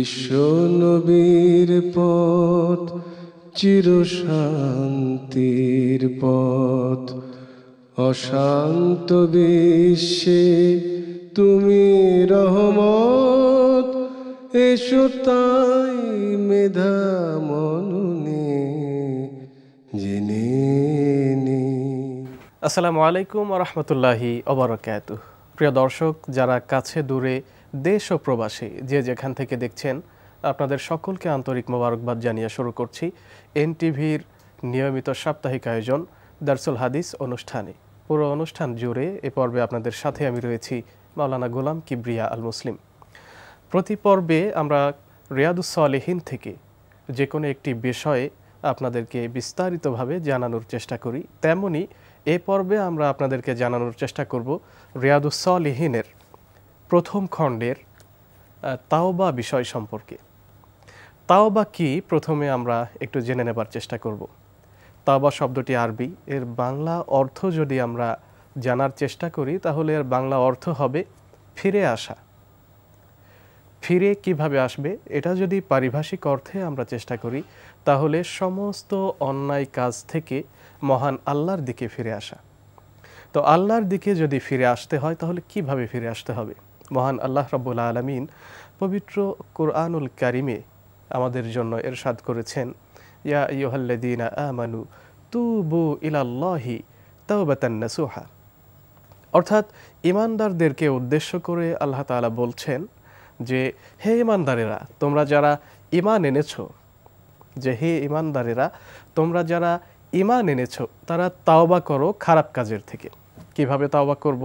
বিশ্ব নবীর পথ চিরশান্তির পথ, অশান্ত বিশ্বে তুমি রহমত, এসো তাই মেধা মননে জেনে নি। আসসালামু আলাইকুম ওয়া রাহমাতুল্লাহি ওয়া বারাকাতুহু। প্রিয় দর্শক, যারা কাছে দূরে দেশ ও প্রবাসী যে যেখান থেকে দেখছেন, আপনাদের সকলকে আন্তরিক মোবারকবাদ জানিয়ে শুরু করছি এনটিভির নিয়মিত সাপ্তাহিক আয়োজন দারসুল হাদিস অনুষ্ঠানে। পুরো অনুষ্ঠান জুড়ে এ পর্বে আপনাদের সাথে আমি রয়েছি মাওলানা গোলাম কিবরিয়া আল মুসলিম। প্রতি পর্বে আমরা রিয়াদুস সালেহীন থেকে যে কোনো একটি বিষয়ে আপনাদেরকে বিস্তারিতভাবে জানানোর চেষ্টা করি। তেমনি এ পর্বে আমরা আপনাদেরকে জানানোর চেষ্টা করব রিয়াদুস সালেহীনের প্রথম খণ্ডের তাওবা বিষয় সম্পর্কে। তাওবা কি, প্রথমে আমরা একটু জেনে নেবার চেষ্টা করব। তাওবা শব্দটি আরবি, এর বাংলা অর্থ যদি আমরা জানার চেষ্টা করি তাহলে এর বাংলা অর্থ হবে ফিরে আসা। ফিরে কিভাবে আসবে, এটা যদি পারিভাষিক অর্থে আমরা চেষ্টা করি তাহলে সমস্ত অন্যায় কাজ থেকে মহান আল্লাহর দিকে ফিরে আসা। তো আল্লাহর দিকে যদি ফিরে আসতে হয় তাহলে কিভাবে ফিরে আসতে হবে? মহান আল্লাহ রাব্বুল আলামিন পবিত্র কুরআনুল কারিমে আমাদের জন্য ইরশাদ করেছেন, ইয়া আইয়ুহাল্লাযীনা আমানু তুবু ইলাল্লাহি তাওবাতান নাসুহা। অর্থাৎ ঈমানদারদেরকে উদ্দেশ্য করে আল্লাহ তাআলা বলছেন যে হে ঈমানদারেরা, তোমরা যারা ঈমান এনেছো, তোমরা যারা ঈমান এনেছো তারা তাওবা করো খারাপ কাজের থেকে। কিভাবে তাওবা করব?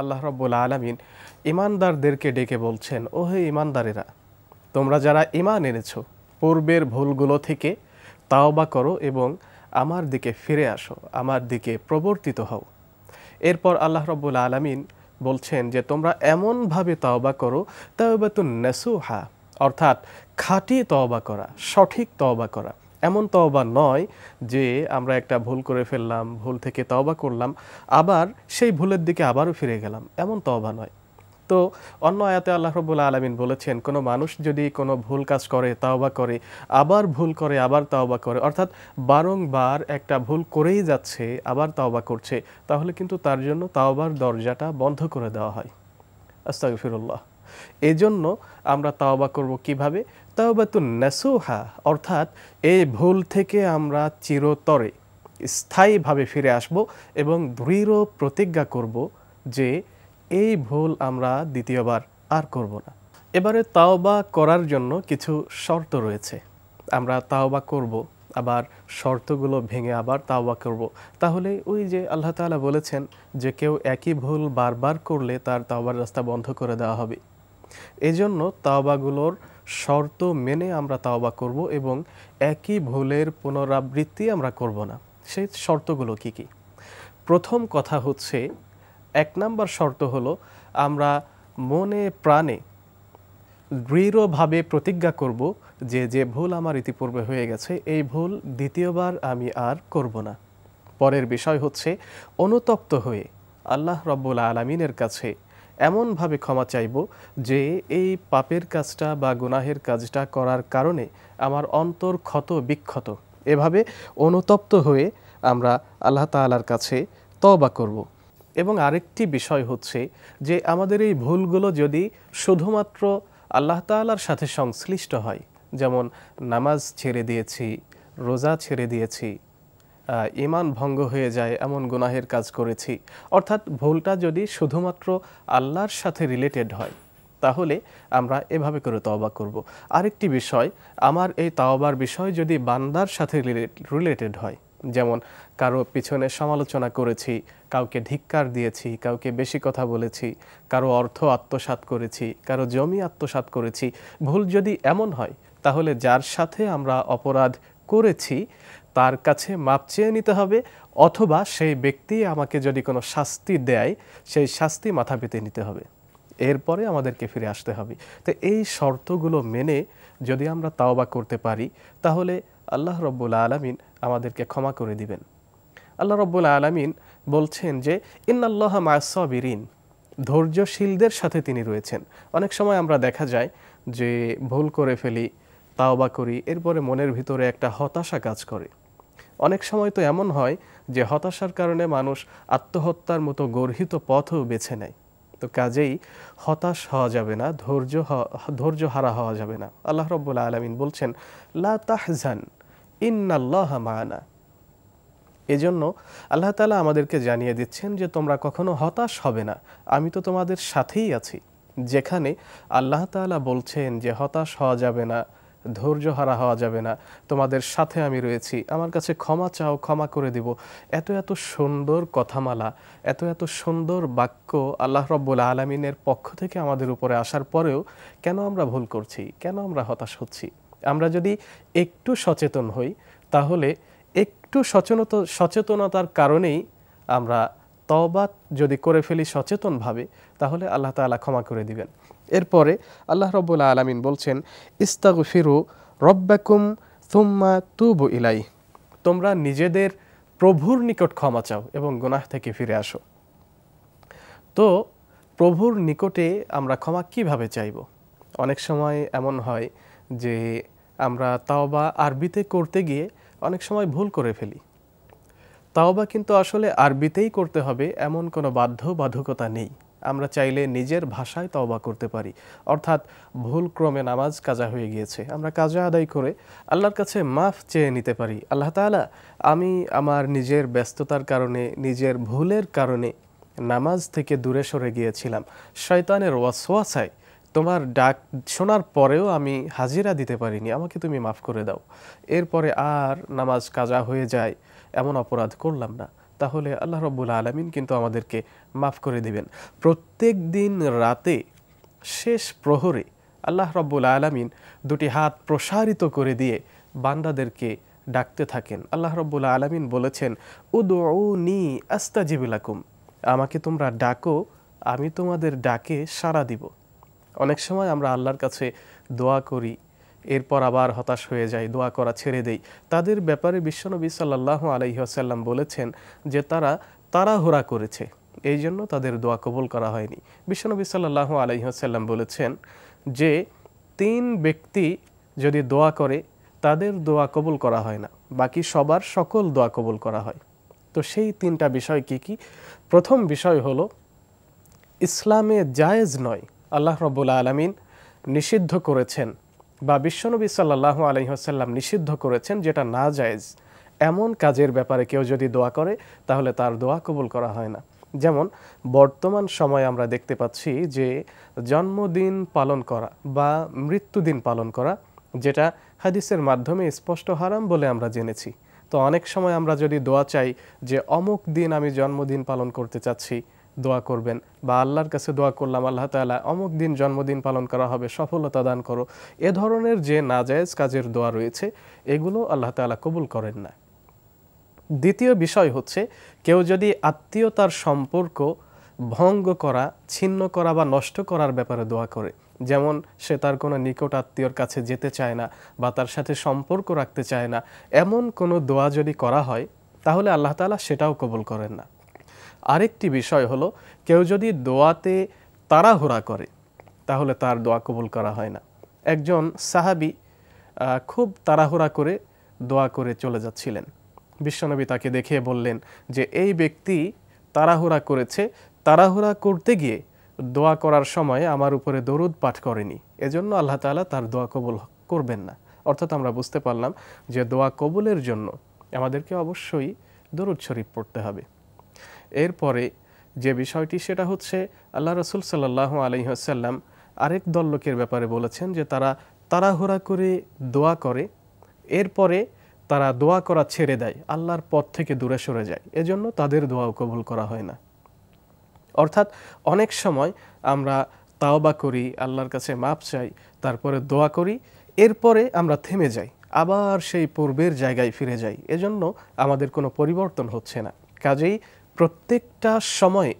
আল্লাহ রাব্বুল আলামিন ঈমানদারদেরকে ডেকে বলছেন, ও হে ঈমানদারেরা, তোমরা যারা ঈমান এনেছো পূর্বের ভুলগুলো থেকে তাওবা করো এবং আমার দিকে ফিরে আসো, আমার দিকে প্রবর্তিত হও। এরপর আল্লাহ রাব্বুল আলামিন বলছেন যে তোমরা এমনভাবে তওবা করো তাওবাতুন নাসুহা, অর্থাৎ খাঁটি তওবা করা, সঠিক তওবা করা। এমন তওবা নয় যে আমরা একটা ভুল করে ফেললাম, ভুল থেকে তওবা করলাম, আবার সেই ভুলের দিকে আবারও ফিরে গেলাম, এমন তওবা নয়। তো অন্য আয়াতে আল্লাহ রাব্বুল আলামিন বলেছেন, কোনো মানুষ যদি কোনো ভুল কাজ করে, তাওবা করে, আবার ভুল করে, আবার তাওবা করে, অর্থাৎ বারংবার একটা ভুল করেই যাচ্ছে, আবার তাওবা করছে, তাহলে কিন্তু তার জন্য তাওবার দরজাটা বন্ধ করে দেওয়া হয়। আস্তাগফিরুল্লাহ। এজন্য আমরা তাওবা করব কিভাবে? তাওবাতুন নাসুহা, অর্থাৎ এই ভুল থেকে আমরা চিরতরে স্থায়ীভাবে ফিরে আসব এবং দৃঢ় প্রতিজ্ঞা করব যে এই ভুল আমরা দ্বিতীয়বার আর করব না। এবারে তাওবা করার জন্য কিছু শর্ত রয়েছে। আমরা তাওবা করব, আবার শর্তগুলো ভেঙে আবার তাওবা করব, তাহলে ওই যে আল্লাহ তাআলা বলেছেন যে কেউ একই ভুল বারবার করলে তার তাওবার রাস্তা বন্ধ করে দেওয়া হবে। এজন্য তাওবাগুলোর শর্ত মেনে আমরা তাওবা করব এবং একই ভুলের পুনরাবৃত্তি আমরা করব না। সেই শর্তগুলো কি কি? প্রথম কথা হচ্ছে, 1 নম্বর শর্ত হলো আমরা মনে প্রাণে দৃঢ়ভাবে প্রতিজ্ঞা করব যে যে ভুল আমার ইতিপূর্বে হয়ে গেছে এই ভুল দ্বিতীয়বার আমি আর করব না। পরের বিষয় হচ্ছে অনুতপ্ত হয়ে আল্লাহ রাব্বুল আলামিনের কাছে এমনভাবে ক্ষমা চাইব যে এই পাপের কাজটা বা গুনাহের কাজটা করার কারণে আমার অন্তর ক্ষত বিক্ষত। এভাবে অনুতপ্ত হয়ে আমরা আল্লাহ তাআলার কাছে তওবা করব। এবং আরেকটি বিষয় হচ্ছে যে আমাদের এই ভুলগুলো যদি শুধুমাত্র আল্লাহ তাআলার সাথে সংশ্লিষ্ট হয়, যেমন নামাজ ছেড়ে দিয়েছি, রোজা ছেড়ে দিয়েছি, ঈমান ভঙ্গ হয়ে যায় এমন গুনাহের কাজ করেছি, অর্থাৎ ভুলটা যদি শুধুমাত্র আল্লাহর সাথে রিলেটেড হয় তাহলে আমরা এভাবে করে তওবা করব। আরেকটি বিষয়, আমার এই তাওবার বিষয় যদি বান্দার সাথে রিলেটেড হয়, যেমন কারো পিছনে সমালোচনা করেছি, কাউকে ধিক্কার দিয়েছি, কাউকে বেশি কথা বলেছি, কারো অর্থ আত্মসাৎ করেছি, কারো জমি আত্মসাৎ করেছি, ভুল যদি এমন হয় তাহলে যার সাথে আমরা অপরাধ করেছি তার কাছে মাপ চেয়ে নিতে হবে, অথবা সেই ব্যক্তি আমাকে যদি কোনো শাস্তি দেয় সেই শাস্তি মাথা পেতে নিতে হবে, এরপরে আমাদেরকে ফিরে আসতে হবে। তো এই শর্তগুলো মেনে যদি আমরা তাওবা করতে পারি তাহলে আল্লাহ রাব্বুল আলামিন আমাদেরকে ক্ষমা করে দিবেন। আল্লাহ রাব্বুল আলামিন বলছেন যে ইন্নাল্লাহা মা'আস সাবিরিন, ধৈর্যশীলদের সাথে তিনি রয়েছেন। অনেক সময় আমরা দেখা যায় যে ভুল করে ফেলি, তাওবা করি, এরপরে মনের ভিতরে একটা হতাশা কাজ করে। অনেক সময় তো এমন হয় যে হতাশার কারণে মানুষ আত্মহত্যার মতো গর্হিত পথও বেছে নেয়। তো কাজেই হতাশ হওয়া যাবে না, ধৈর্য হারা হওয়া যাবে না। আল্লাহ রাব্বুল আলামিন বলছেন, লা তাহজান ইন্নাল্লাহা মা'ানা। এজন্য আল্লাহ তাআলা আমাদেরকে জানিয়ে দিচ্ছেন যে তোমরা কখনো হতাশ হবে না, আমি তো তোমাদের সাথেই আছি। যেখানে আল্লাহ তাআলা বলছেন যে হতাশ হওয়া যাবে না, ধৈর্য হারা হওয়া যাবে না, তোমাদের সাথে আমি রয়েছি, আমার কাছে ক্ষমা চাও, ক্ষমা করে দিব, এত এত সুন্দর কথামালা, এত এত সুন্দর বাক্য আল্লাহ রাব্বুল আলামিনের পক্ষ থেকে আমাদের উপরে আসার পরেও কেন আমরা ভুল করছি, কেন আমরা হতাশ হচ্ছি? আমরা যদি একটু সচেতন হই, তাহলে একটু সচেতনতার কারণেই আমরা তওবা যদি করে ফেলি সচেতনভাবে, তাহলে আল্লাহ তাআলা ক্ষমা করে দিবেন। এরপরে আল্লাহ রাব্বুল আলামিন বলছেন, ইস্তাগফিরু রব্বাকুম সুম্মা তুবু ইলাইহি। তোমরা নিজেদের প্রভুর নিকট ক্ষমা চাও এবং গুনাহ থেকে ফিরে আসো। তো প্রভুর নিকটে আমরা ক্ষমা কিভাবে চাইব? অনেক সময় এমন হয় যে আমরা তাওবা আরবিতে করতে গিয়ে অনেক সময় ভুল করে ফেলি। তাওবা কিন্তু আসলে আরবিতেই করতে হবে এমন কোনো বাধ্যবাধকতা নেই। আমরা চাইলে নিজের ভাষায় তাওবা করতে পারি। অর্থাৎ ভুলক্রমে নামাজ কাজা হয়ে গিয়েছে, আমরা কাজা আদায় করে আল্লাহর কাছে মাফ চেয়ে নিতে পারি। আল্লাহ তাআলা, আমি আমার নিজের ব্যস্ততার কারণে, নিজের ভুলের কারণে নামাজ থেকে দূরে সরে গিয়েছিলাম। শয়তানের ওয়াসওয়াসায় তোমার ডাক শোনার পরেও আমি হাজিরা দিতে পারিনি, আমাকে তুমি মাফ করে দাও। এরপরে আর নামাজ কাজা হয়ে যায়, এমন অপরাধ করলাম না, তাহলে আল্লাহ রাব্বুল আলামিন কিন্তু আমাদেরকে মাফ করে দিবেন। প্রত্যেক দিন রাতে শেষ প্রহরে আল্লাহ রাব্বুল আলামিন দুটি হাত প্রসারিত করে দিয়ে বান্দাদেরকে ডাকতে থাকেন। আল্লাহ রাব্বুল আলামিন বলেছেন, উদউনি আস্তাজিব লাকুম, আমাকে তোমরা ডাকো, আমি তোমাদের ডাকে সাড়া দিব। অনেক সময় আমরা আল্লাহর কাছে দোয়া করি, এরপর আবার হতাশ হয়ে যাই, দোয়া করা ছেড়ে দেই। তাদের ব্যাপারে বিশ্বনবী সাল্লাল্লাহু আলাইহি ওয়াসাল্লাম বলেছেন যে তারা তাড়াহুড়া করেছে, এই জন্য তাদের দোয়া কবুল করা হয়নি। বিশ্বনবী সাল্লাল্লাহু আলাইহি ওয়াসাল্লাম বলেছেন যে 3 ব্যক্তি যদি দোয়া করে তাদের দোয়া কবুল করা হয় না, বাকি সবার সকল দোয়া কবুল করা হয়। তো সেই 3টা বিষয় কি কি? প্রথম বিষয় হলো, ইসলামে জায়েজ নয়, আল্লাহ রাব্বুল আলামিন নিষিদ্ধ করেছেন বা বিশ্বনবী সাল্লাল্লাহু আলাইহি ওয়াসাল্লাম নিষিদ্ধ করেছেন যেটা না জায়েজ, এমন কাজের ব্যাপারে কেউ যদি দোয়া করে তাহলে তার দোয়া কবুল করা হয় না। যেমন বর্তমান সময়ে আমরা দেখতে পাচ্ছি যে জন্মদিন পালন করা বা মৃত্যুদিন পালন করা, যেটা হাদিসের মাধ্যমে স্পষ্ট হারাম বলে আমরা জেনেছি। তো অনেক সময় আমরা যদি দোয়া চাই যে অমুক দিন আমি জন্মদিন পালন করতে চাচ্ছি, দোয়া করবেন, বা আল্লাহর কাছে দোয়া করলাম আল্লাহ তাআলা অমুক দিন জন্মদিন পালন করা হবে, সফলতা দান করো, এ ধরনের যে নাজায়েজ কাজের দোয়া রয়েছে এগুলো আল্লাহ তাআলা কবুল করেন না। দ্বিতীয় বিষয় হচ্ছে, কেউ যদি আত্মীয়তার সম্পর্ক ভঙ্গ করা, ছিন্ন করা বা নষ্ট করার ব্যাপারে দোয়া করে, যেমন সে তার কোনো নিকট আত্মীয়র কাছে যেতে চায় না বা তার সাথে সম্পর্ক রাখতে চায় না, এমন কোনো দোয়া যদি করা হয় তাহলে আল্লাহ তাআলা সেটাও কবুল করেন না। আরেকটি বিষয় হলো, কেউ যদি দোয়াতে তাড়াহুড়া করে তাহলে তার দোয়া কবুল করা হয় না। একজন সাহাবী খুব তাড়াহুড়া করে দোয়া করে চলে যাচ্ছিলেন। বিশ্বনবী তাকে দেখে বললেন যে এই ব্যক্তি তাড়াহুড়া করেছে, তাড়াহুড়া করতে গিয়ে দোয়া করার সময় আমার উপরে দরুদ পাঠ করেনি, এজন্য আল্লাহ তাআলা তার দোয়া কবুল করবেন না। অর্থাৎ আমরা বুঝতে পারলাম যে দোয়া কবুলের জন্য আমাদেরকে অবশ্যই দরুদ শরীফ পড়তে হবে। এরপরে যে বিষয়টি সেটা হচ্ছে, আল্লাহ রাসূল সাল্লাল্লাহু আলাইহি ওয়াসাল্লাম আরেক দল লোকের ব্যাপারে বলেছেন যে তারা তাড়াহুড়া করে দোয়া করে, এরপরে তারা দোয়া করা ছেড়ে দেয়, আল্লাহর পথ থেকে দূরে সরে যায়, এজন্য তাদের দোয়াও কবুল করা হয় না। অর্থাৎ অনেক সময় আমরা তাওবা করি, আল্লাহর কাছে মাপ চাই, তারপরে দোয়া করি, এরপরে আমরা থেমে যাই, আবার সেই পূর্বের জায়গায় ফিরে যাই, এজন্য আমাদের কোনো পরিবর্তন হচ্ছে না। কাজেই প্রত্যেকটা সময়ে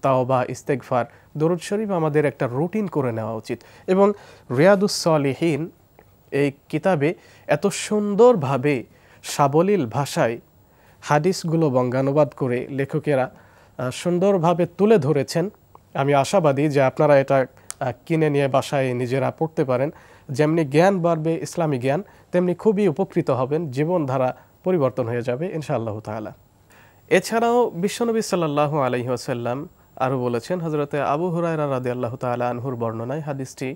তাওবা, ইস্তেগফার, দরুদ শরীফ আমাদের একটা রুটিন করে নেওয়া উচিত। এবং রিয়াদুস সালিহিন এই কিতাবে এত সুন্দরভাবে সাবলীল ভাষায় হাদিসগুলো বঙ্গানুবাদ করে লেখকেরা সুন্দরভাবে তুলে ধরেছেন। আমি আশাবাদী যে আপনারা এটা কিনে নিয়ে বাসায় নিজেরা পড়তে পারেন। যেমনি জ্ঞান বাড়বে ইসলামী জ্ঞান, তেমনি খুবই উপকৃত হবেন, জীবনধারা পরিবর্তন হয়ে যাবে ইনশাআল্লাহ তাআলা। এছাড়াও বিশ্বনবী সাল্লাল্লাহু আলাইহি ওয়াসাল্লাম আরও বলেছেন, হযরতে আবু হুরায়রা রাদিয়াল্লাহু তাআলা আনহুর বর্ণনায়, হাদিসটি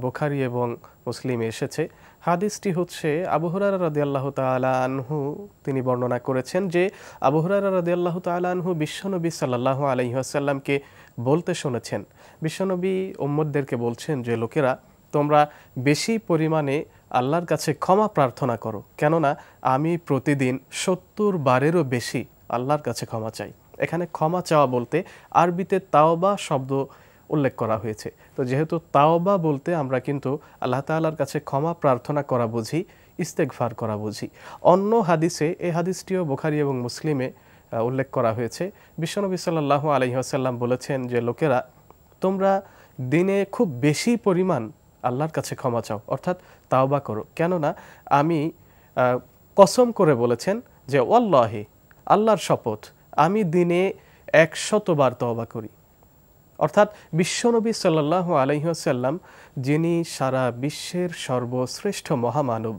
বুখারী এবং মুসলিমে এসেছে। হাদিসটি হচ্ছে আবু হুরায়রা রাদিয়াল্লাহু তাআলা আনহু তিনি বর্ণনা করেছেন যে আবু হুরায়রা রাদিয়াল্লাহু তাআলা আনহু বিশ্বনবী সাল্লাল্লাহু আলাইহি ওয়াসাল্লামকে বলতে শুনেছেন, বিশ্বনবী উম্মতদেরকে বলছেন যে লোকেরা তোমরা বেশি পরিমাণে আল্লাহর কাছে ক্ষমা প্রার্থনা করো, কেননা আমি প্রতিদিন ৭০ বারেরও বেশি আল্লাহর কাছে ক্ষমা চাই। এখানে ক্ষমা চাওয়া বলতে আরবিতে তাওবা শব্দ উল্লেখ করা হয়েছে। তো যেহেতু তাওবা বলতে আমরা কিন্তু আল্লাহ তাআলার কাছে ক্ষমা প্রার্থনা করা বুঝি, ইস্তেগফার করা বুঝি। অন্য হাদিসে, এই হাদিসটিও বুখারী এবং মুসলিমে উল্লেখ করা হয়েছে, বিশ্বনবী সাল্লাল্লাহু আলাইহি ওয়াসাল্লাম বলেছেন যে লোকেরা তোমরা দিনে খুব বেশি পরিমাণ আল্লাহর কাছে ক্ষমা চাও, অর্থাৎ তাওবা করো, কেননা আমি কসম করে বলেছেন যে ওয়াল্লাহি, আল্লাহর শপথ, আমি দিনে ১০০ বার তওবা করি। অর্থাৎ বিশ্বনবী সাল্লাল্লাহু আলাইহি ওয়াসাল্লাম, যিনি সারা বিশ্বের সর্বশ্রেষ্ঠ মহামানব,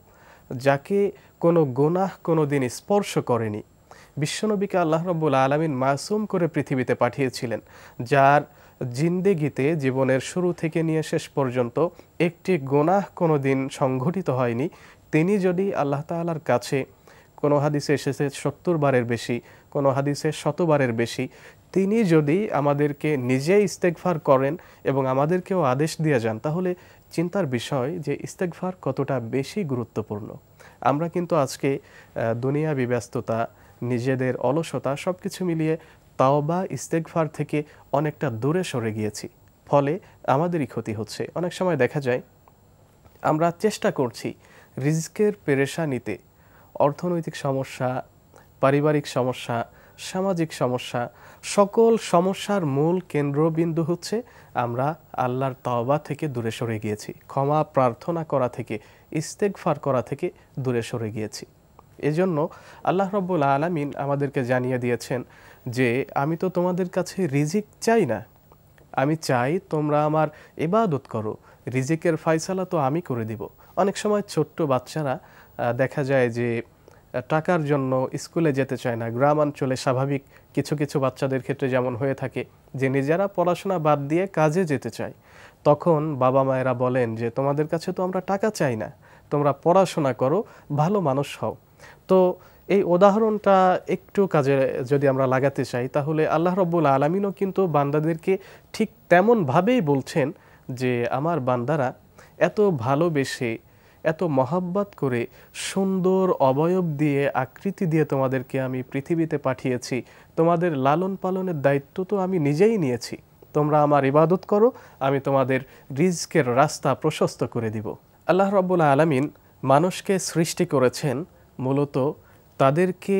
যাকে কোনো গুনাহ কোনো দিন স্পর্শ করেনি, বিশ্বনবীকে আল্লাহ রাব্বুল আলামিন মাসুম করে পৃথিবীতে পাঠিয়েছিলেন, যার জিন্দেগিতে জীবনের শুরু থেকে নিয়ে শেষ পর্যন্ত একটি গুনাহ কোনো দিন সংঘটিত হয়নি, তিনি যদি আল্লাহ তাআলার কাছে, কোনো হাদিসে এসেছে ৭০ বারের বেশি, কোনো হাদিসে ১০০ বারের বেশি, তিনি যদি আমাদেরকে নিজে ইস্তেগফার করেন এবং আমাদেরকেও আদেশ দিয়ে যান, তাহলে চিন্তার বিষয় যে ইস্তেগফার কতটা বেশি গুরুত্বপূর্ণ। আমরা কিন্তু আজকে দুনিয়াবি ব্যস্ততা, নিজেদের অলসতা সব কিছু মিলিয়ে তাওবা ইস্তেগফার থেকে অনেকটা দূরে সরে গিয়েছি, ফলে আমাদেরই ক্ষতি হচ্ছে। অনেক সময় দেখা যায় আমরা চেষ্টা করছি রিজকের পেরেশানিতে, অর্থনৈতিক সমস্যা, পারিবারিক সমস্যা, সামাজিক সমস্যা, সকল সমস্যার মূল কেন্দ্রবিন্দু হচ্ছে আমরা আল্লাহর তাওবা থেকে দূরে সরে গিয়েছি, ক্ষমা প্রার্থনা করা থেকে, ইস্তেগফার করা থেকে দূরে সরে গিয়েছি। এজন্য আল্লাহ রাব্বুল আলামিন আমাদেরকে জানিয়ে দিয়েছেন যে আমি তো তোমাদের কাছে রিজিক চাই না, আমি চাই তোমরা আমার ইবাদত করো, রিজিকের ফয়সালা তো আমি করে দিব। অনেক সময় ছোট্ট বাচ্চারা দেখা যায় যে টাকার জন্য স্কুলে যেতে চায় না। গ্রামাঞ্চলে স্বাভাবিক কিছু কিছু বাচ্চাদের ক্ষেত্রে যেমন হয়ে থাকে যে নিজেরা পড়াশোনা বাদ দিয়ে কাজে যেতে চায়, তখন বাবা মায়েরা বলেন যে তোমাদের কাছে তো আমরা টাকা চাই না, তোমরা পড়াশোনা করো, ভালো মানুষ হও। তো এই উদাহরণটা একটু কাজে যদি আমরা লাগাতে চাই, তাহলে আল্লাহ রাব্বুল আলামিনও কিন্তু বান্দাদেরকে ঠিক তেমনভাবেই বলছেন যে আমার বান্দারা এত ভালোবেসে, এত মহাব্বত করে, সুন্দর অবয়ব দিয়ে, আকৃতি দিয়ে তোমাদেরকে আমি পৃথিবীতে পাঠিয়েছি, তোমাদের লালন পালনের দায়িত্ব তো আমি নিজেই নিয়েছি, তোমরা আমার ইবাদত করো, আমি তোমাদের রিজকের রাস্তা প্রশস্ত করে দিব। আল্লাহ রাব্বুল আলামিন মানুষকে সৃষ্টি করেছেন মূলত তাদেরকে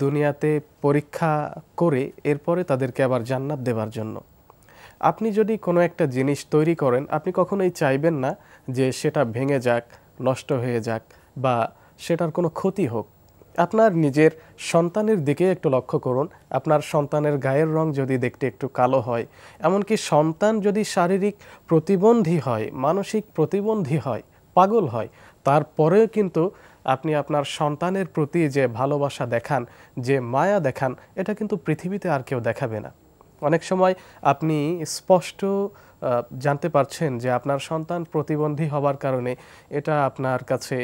দুনিয়াতে পরীক্ষা করে এরপরে তাদেরকে আবার জান্নাত দেওয়ার জন্য। আপনি যদি কোনো একটা জিনিস তৈরি করেন, আপনি কখনোই চাইবেন না যে সেটা ভেঙে যাক, নষ্ট হয়ে যাক বা সেটার কোনো ক্ষতি হোক। আপনার নিজের সন্তানের দিকে একটু লক্ষ্য করুন, আপনার সন্তানের গায়ের রং যদি দেখতে একটু কালো হয়, এমনকি সন্তান যদি শারীরিক প্রতিবন্ধী হয়, মানসিক প্রতিবন্ধী হয়, পাগল হয়, তারপরেও কিন্তু আপনি আপনার সন্তানের প্রতি যে ভালোবাসা দেখান, যে মায়া দেখান, এটা কিন্তু পৃথিবীতে আর কেউ দেখাবে না। অনেক সময় আপনি স্পষ্ট জানতে পারছেন যে আপনার সন্তান প্রতিবন্ধী হওয়ার কারণে এটা আপনার কাছে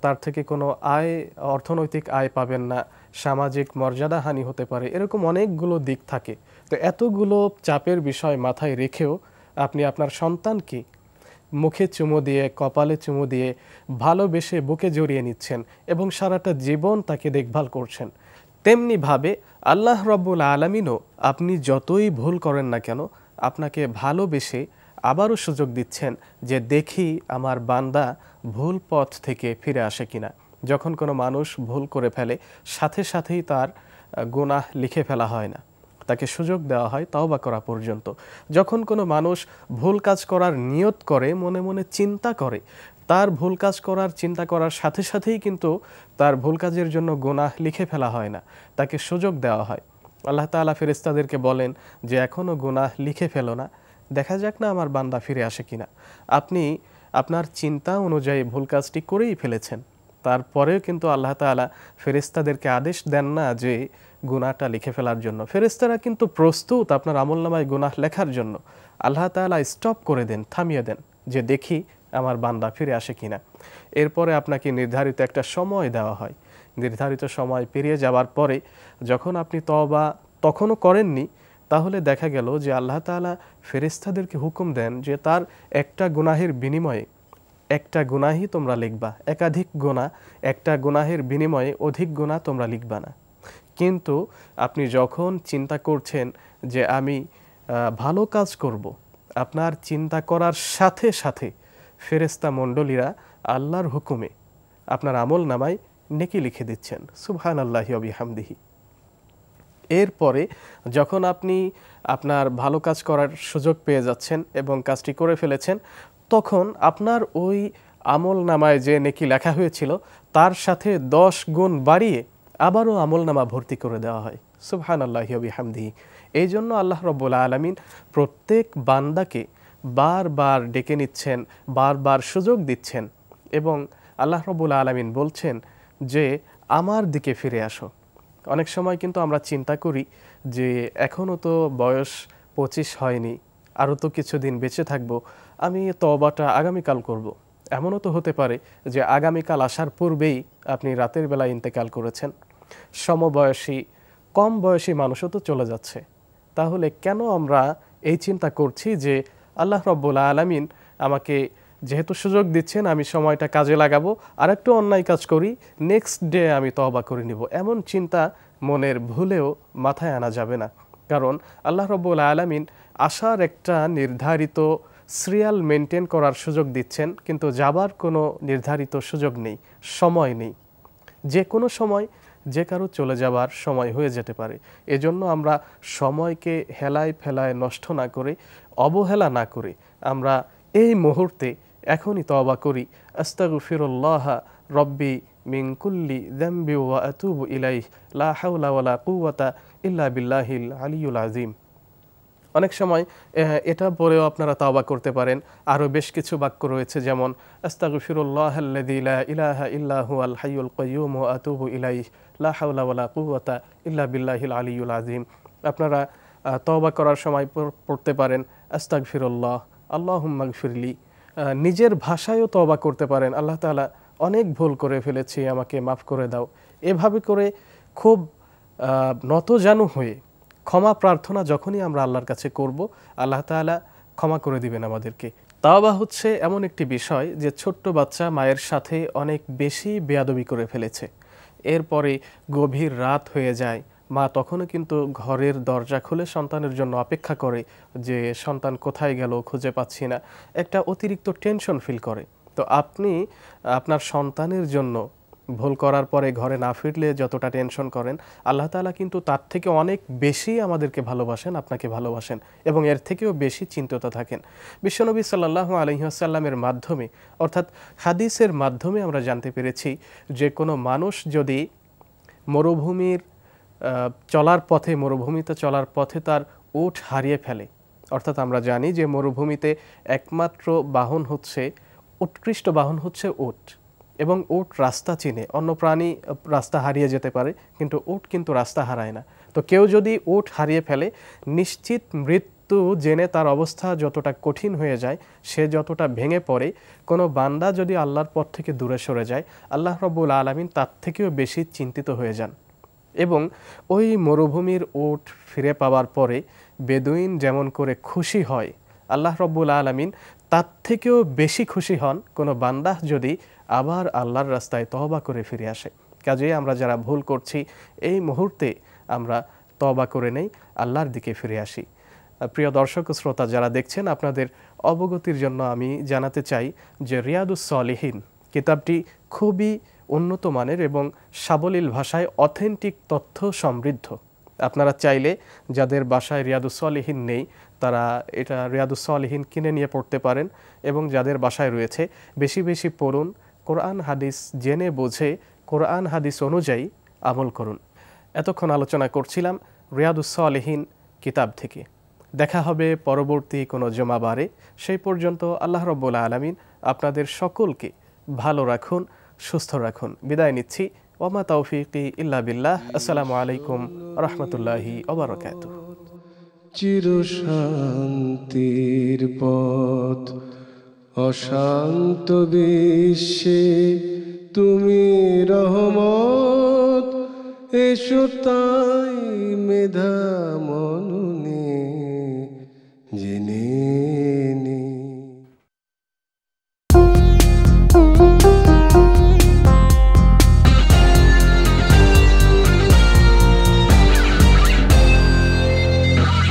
তার থেকে কোনো আয়, অর্থনৈতিক আয় পাবেন না, সামাজিক মর্যাদাহানি হতে পারে, এরকম অনেকগুলো দিক থাকে। তো এতগুলো চাপের বিষয় মাথায় রেখেও আপনি আপনার সন্তানকে মুখে চুমু দিয়ে, কপালে চুমু দিয়ে, ভালোবেসে বুকে জড়িয়ে নিচ্ছেন এবং সারাটা জীবন তাকে দেখভাল করছেন। তেমনিভাবে আল্লাহ রাব্বুল আলামিনও আপনি যতই ভুল করেন না কেন, আপনাকে ভালোবেসে আবারও সুযোগ দিচ্ছেন যে দেখি আমার বান্দা ভুল পথ থেকে ফিরে আসে কিনা। যখন কোনো মানুষ ভুল করে ফেলে, সাথে সাথেই তার গুনাহ লিখে ফেলা হয় না, তাকে সুযোগ দেওয়া হয় তাওবা করা পর্যন্ত। যখন কোনো মানুষ ভুল কাজ করার নিয়ত করে, মনে মনে চিন্তা করে, তার ভুল কাজ করার চিন্তা করার সাথে সাথেই কিন্তু তার ভুল কাজের জন্য গুনাহ লিখে ফেলা হয় না, তাকে সুযোগ দেওয়া হয়। আল্লাহ তাআলা ফেরেশতাদেরকে বলেন যে এখনও গুনাহ লিখে ফেলো না, দেখা যাক না আমার বান্দা ফিরে আসে কিনা। আপনি আপনার চিন্তা অনুযায়ী ভুল কাজটি করেই ফেলেছেন, তারপরেও কিন্তু আল্লাহ তাআলা ফেরেশতাদেরকে আদেশ দেন না যে গুনাহটা লিখে ফেলার জন্য। ফেরেশতারা কিন্তু প্রস্তুত আপনার আমলনামায় গুনাহ লেখার জন্য। আল্লাহ তাআলা স্টপ করে দেন, থামিয়ে দেন যে দেখি আমার বান্দা ফিরে আসে কিনা। এরপরে আপনাকে নির্ধারিত একটা সময় দেওয়া হয়। নির্ধারিত সময় পেরিয়ে যাওয়ার পরে যখন আপনি তওবা তখনও করেননি, তাহলে দেখা গেল যে আল্লাহ তাআলা ফেরেশতাদেরকে হুকুম দেন যে তার একটা গুনাহের বিনিময়ে একটা গুনাহই তোমরা লিখবা, একাধিক গুনাহ একটা গুনাহের বিনিময়ে অধিক গুনাহ তোমরা লিখবা না। কিন্তু আপনি যখন চিন্তা করছেন যে আমি ভালো কাজ করব, আপনার চিন্তা করার সাথে সাথে ফেরেশতা মণ্ডলীরা আল্লাহর হুকুমে আপনার আমল নামায় নেকি লিখে দিচ্ছেন। সুবহানাল্লাহি ওয়া বিহামদিহি। এরপরে যখন আপনি আপনার ভালো কাজ করার সুযোগ পেয়ে যাচ্ছেন এবং কাজটি করে ফেলেছেন, তখন আপনার ওই আমল নামায় যে নেকি লেখা হয়েছিল তার সাথে 10 গুণ বাড়িয়ে আবারও আমল নামা ভর্তি করে দেওয়া হয়। সুবহানাল্লাহি ওয়া বিহামদিহি। এই জন্য আল্লাহ রাব্বুল আলামিন প্রত্যেক বান্দাকে বারবার ডেকে নিচ্ছেন, বারবার সুযোগ দিচ্ছেন এবং আল্লাহ রাব্বুল আলামিন বলছেন যে আমার দিকে ফিরে আসো। অনেক সময় কিন্তু আমরা চিন্তা করি যে এখনও তো বয়স 25 হয়নি, আরও তো কিছুদিন বেঁচে থাকবো, আমি তওবাটা আগামীকাল করব। এমনও তো হতে পারে যে আগামীকাল আসার পূর্বেই আপনি রাতের বেলা ইন্তেকাল করেছেন। সমবয়সী কম বয়সী মানুষও তো চলে যাচ্ছে। তাহলে কেন আমরা এই চিন্তা করছি যে আল্লাহ রাব্বুল আলামিন আমাকে যেহেতু সুযোগ দিচ্ছেন আমি সময়টা কাজে লাগাবো, আর একটু অন্যায় কাজ করি, নেক্সট ডে আমি তওবা করে নিব, এমন চিন্তা মনের ভুলেও মাথায় আনা যাবে না। কারণ আল্লাহ রাব্বুল আলামিন আসার একটা নির্ধারিত সিরিয়াল মেনটেন করার সুযোগ দিচ্ছেন, কিন্তু যাবার কোনো নির্ধারিত সুযোগ নেই, সময় নেই। যে কোনো সময় যে কারো চলে যাবার সময় হয়ে যেতে পারে। এজন্য আমরা সময়কে হেলায় ফেলায় নষ্ট না করে, অবহেলা না করে আমরা এই মুহূর্তে এখনই তওবা করি। আস্তাগফিরুল্লাহ রব্বি মিন কুল্লি যামবি ওয়া আতুবু ইলাইহি লা হাওলা ওয়ালা কুওয়াতা ইল্লা বিল্লাহিল আলিয়্যুল আযীম। অনেক সময় এটা পরেও আপনারা তাওবা করতে পারেন। আরও বেশ কিছু বাক্য রয়েছে, যেমন আস্তাগফিরুল্লাহাল্লাযী লা ইলাহা ইল্লা হুয়াল হাইয়ুল কাইয়্যুম ওয়া আতুবু ইলাইহি লা হাওলা ওয়ালা কুওয়াতা ইল্লা বিল্লাহিল আলিয়্যুল আযীম। আপনারা তওবা করার সময় পড়তে পারেন আস্তাগফিরুল্লাহ, আল্লাহুম্মা গফিরলি। নিজের ভাষায়ও তওবা করতে পারেন, আল্লাহ তাআলা অনেক ভুল করে ফেলেছি, আমাকে মাফ করে দাও। এভাবে করে খুব নতজানু হয়ে ক্ষমা প্রার্থনা যখনই আমরা আল্লাহর কাছে করব, আল্লাহ তাআলা ক্ষমা করে দিবেন আমাদেরকে। তাওবা হচ্ছে এমন একটি বিষয় যে ছোট্ট বাচ্চা মায়ের সাথে অনেক বেশি বেয়াদবি করে ফেলেছে, এরপরে গভীর রাত হয়ে যায়, মা তখনও কিন্তু ঘরের দরজা খুলে সন্তানের জন্য অপেক্ষা করে যে সন্তান কোথায় গেল, খুঁজে পাচ্ছি না, একটা অতিরিক্ত টেনশন ফিল করে। তো আপনি আপনার সন্তানের জন্য ভুল করার পরে ঘরে না ফিরলে যতটা টেনশন করেন, আল্লাহ তাআলা কিন্তু তার থেকে অনেক বেশি আমাদেরকে ভালোবাসেন, আপনাকে ভালোবাসেন এবং এর থেকেও বেশি চিন্তিত থাকেন। বিশ্বনবী সাল্লাল্লাহু আলাইহি ওয়াসাল্লামের মাধ্যমে, অর্থাৎ হাদিসের মাধ্যমে আমরা জানতে পেরেছি যে কোনো মানুষ যদি মরুভূমির মরুভূমিতে চলার পথে তার উট হারিয়ে ফেলে, অর্থাৎ আমরা জানি যে মরুভূমিতে একমাত্র বাহন হচ্ছে, উৎকৃষ্ট বাহন হচ্ছে উট, এবং উট রাস্তা চিনে। অন্য প্রাণী রাস্তা হারিয়ে যেতে পারে, কিন্তু উট কিন্তু রাস্তা হারায় না। তো কেউ যদি উট হারিয়ে ফেলে, নিশ্চিত মৃত্যু জেনে তার অবস্থা যতটা কঠিন হয়ে যায়, সে যতটা ভেঙে পড়ে, কোনো বান্দা যদি আল্লাহর পথ থেকে দূরে সরে যায়, আল্লাহ রাব্বুল আলামিন তার থেকেও বেশি চিন্তিত হয়ে যান। এবং ওই মরুভূমির উট ফিরে পাওয়ার পরে বেদুইন যেমন করে খুশি হয়, আল্লাহ রাব্বুল আলামিন তার থেকেও বেশি খুশি হন কোনো বান্দা যদি আবার আল্লাহর রাস্তায় তওবা করে ফিরে আসে। কাজেই আমরা যারা ভুল করছি, এই মুহূর্তে আমরা তওবা করে নেই, আল্লাহর দিকে ফিরে আসি। প্রিয় দর্শক ও শ্রোতা যারা দেখছেন, আপনাদের অবগতির জন্য আমি জানাতে চাই যে রিয়াদুস সলিহিন কিতাবটি খুবই উন্নত মানের এবং সাবলীল ভাষায় অথেন্টিক তথ্য সমৃদ্ধ। আপনারা চাইলে যাদের বাসায় রিয়াদুস সলিহিন নেই, তারা এটা রিয়াদুস সলিহিন কিনে নিয়ে পড়তে পারেন, এবং যাদের বাসায় রয়েছে বেশি বেশি পড়ুন, কোরআন হাদিস জেনে বুঝে কোরআন হাদিস অনুযায়ী আমল করুন। এতক্ষণ আলোচনা করছিলাম রিয়াদুস সলিহিন কিতাব থেকে। দেখা হবে পরবর্তী কোনো জুমাবারে। সেই পর্যন্ত আল্লাহ রাব্বুল আলামিন আপনাদের সকলকে ভালো রাখুন, সুস্থ রাখুন। বিদায় নিচ্ছি। ওমা তৌফিকি ইল্লা বিল্লাহ। আসসালামু আলাইকুম রহমতুল্লাহি ওয়া বারাকাতুহু। চিরশান্তির পথ অশান্ত বিশ্বে তুমি রহমত, এসো তাই মেধা মন